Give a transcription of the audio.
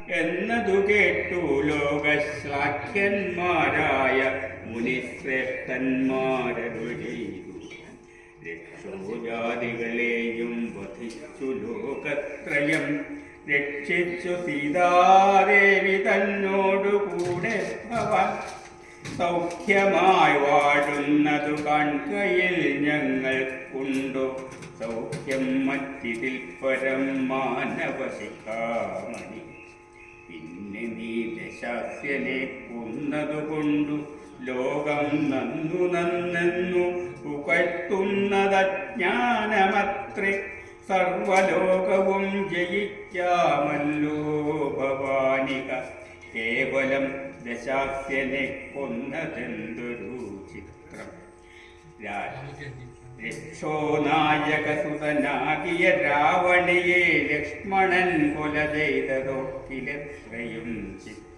എന്നതു കേട്ടു ലോകശ്ലാഘ്യന്മാരായ മുനിശ്രേഷ്ഠന്മാരരു ചെയ്തു. രക്ഷോജാതികളെയും വധിച്ചു ലോകത്രയം രക്ഷിച്ചു സീതാദേവി തന്നോടുകൂടെ ഭവാൻ. സൗഖ്യമായി വാഴുന്നതു കാൺകയിൽ ഞങ്ങൾക്കുണ്ടോ സൗഖ്യം മറ്റിതിൽ പരം മാനവശിഖാമണി. പിന്നെ നീ ദശാസ്യനെ കൊന്നതുകൊണ്ടു ലോകം നന്നു നന്നെന്നു പുകഴ്ത്തുന്നതജ്ഞാനമത്രേ. സർവലോകവും ജയിക്കാമല്ലോ ഭവാനിക കേവലം ദശാസ്യനെ കൊന്നതെന്തൊരു ചിത്രം. രക്ഷോനായകസുതനാകിയ രാവണിയെ ലക്ഷ്മണൻ കൊല ചെയ്തതൊക്കിലെത്രയും ചിത്രം.